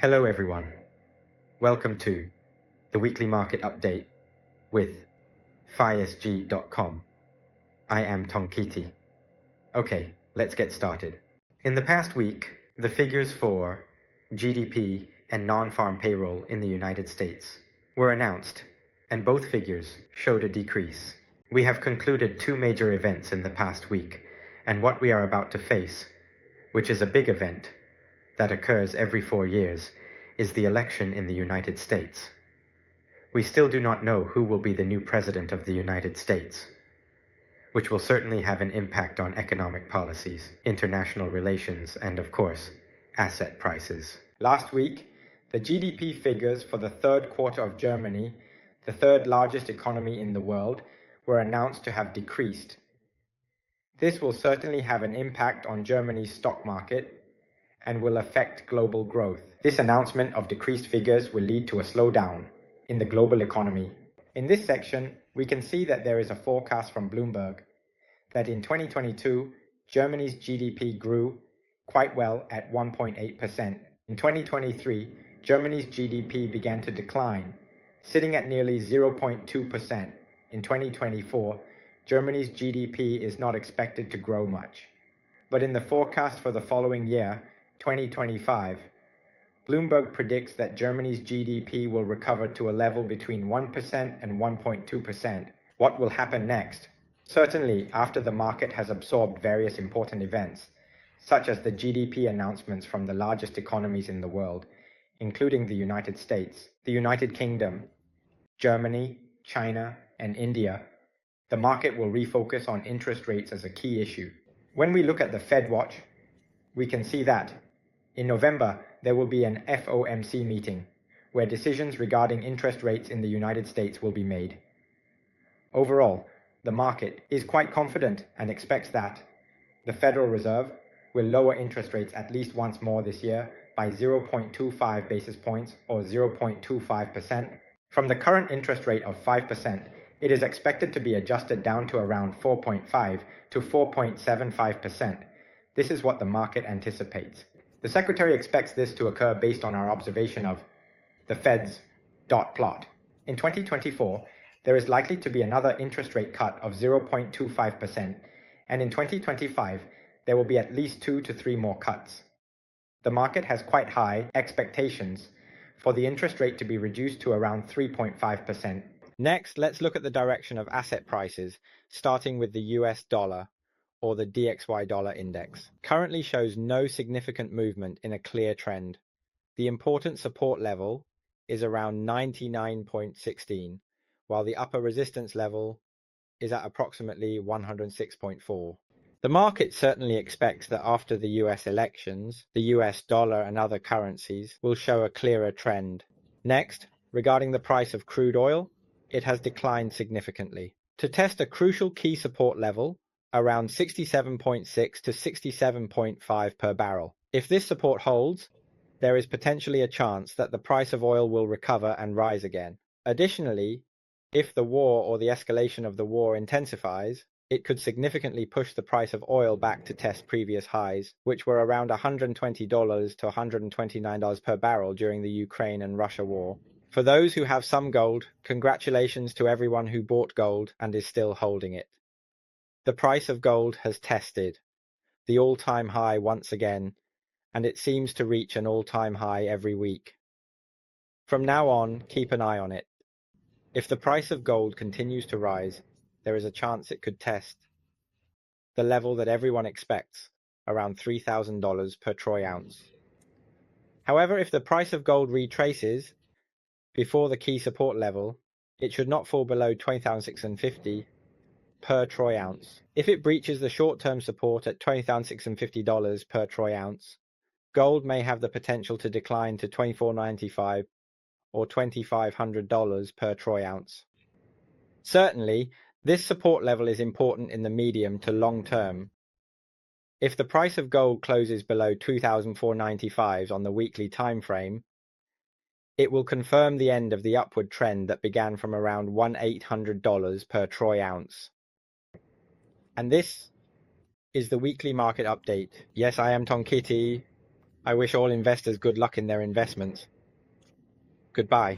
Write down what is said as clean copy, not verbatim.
Hello everyone, welcome to the weekly market update with FISG.com. I am Tonkiti. Okay, let's get started. In the past week, the figures for GDP and non-farm payroll in the United States were announced, and both figures showed a decrease. We have concluded two major events in the past week, and what we are about to face, which is a big event that occurs every 4 years, is the election in the United States. We still do not know who will be the new president of the United States, which will certainly have an impact on economic policies, international relations, and of course, asset prices. Last week, the GDP figures for the third quarter of Germany, the third largest economy in the world, were announced to have decreased. This will certainly have an impact on Germany's stock market and will affect global growth. This announcement of decreased figures will lead to a slowdown in the global economy. In this section, we can see that there is a forecast from Bloomberg that in 2022, Germany's GDP grew quite well at 1.8%. In 2023, Germany's GDP began to decline, sitting at nearly 0.2%. In 2024, Germany's GDP is not expected to grow much. But in the forecast for the following year, 2025, Bloomberg predicts that Germany's GDP will recover to a level between 1% and 1.2%. What will happen next? Certainly, after the market has absorbed various important events, such as the GDP announcements from the largest economies in the world, including the United States, the United Kingdom, Germany, China, and India, the market will refocus on interest rates as a key issue. When we look at the Fed watch, we can see that in November, there will be an FOMC meeting where decisions regarding interest rates in the United States will be made. Overall, the market is quite confident and expects that the Federal Reserve will lower interest rates at least once more this year by 0.25 basis points or 0.25%. From the current interest rate of 5%, it is expected to be adjusted down to around 4.5 to 4.75%. This is what the market anticipates. The Secretary expects this to occur based on our observation of the Fed's dot plot. In 2024, there is likely to be another interest rate cut of 0.25%, and in 2025, there will be at least 2 to 3 more cuts. The market has quite high expectations for the interest rate to be reduced to around 3.5%. Next, let's look at the direction of asset prices, starting with the US dollar, or the DXY dollar index. Currently shows no significant movement in a clear trend. The important support level is around 99.16, while the upper resistance level is at approximately 106.4. The market certainly expects that after the US elections, the US dollar and other currencies will show a clearer trend. Next, regarding the price of crude oil, it has declined significantly. To test a crucial key support level, around 67.6 to 67.5 per barrel. If this support holds, there is potentially a chance that the price of oil will recover and rise again. Additionally, if the war or the escalation of the war intensifies, it could significantly push the price of oil back to test previous highs, which were around $120 to $129 per barrel during the Ukraine and Russia war. For those who have some gold, congratulations to everyone who bought gold and is still holding it. The price of gold has tested the all-time high once again, and it seems to reach an all-time high every week. From now on, keep an eye on it. If the price of gold continues to rise, there is a chance it could test the level that everyone expects, around $3,000 per troy ounce. However, if the price of gold retraces before the key support level, it should not fall below $20,650 per troy ounce. If it breaches the short-term support at $20,650 per troy ounce, gold may have the potential to decline to $24.95 or $2,500 per troy ounce. Certainly, this support level is important in the medium to long term. If the price of gold closes below $2,495 on the weekly time frame, it will confirm the end of the upward trend that began from around $1,800 per troy ounce. And this is the weekly market update. Yes, I am Tonkiti. I wish all investors good luck in their investments. Goodbye.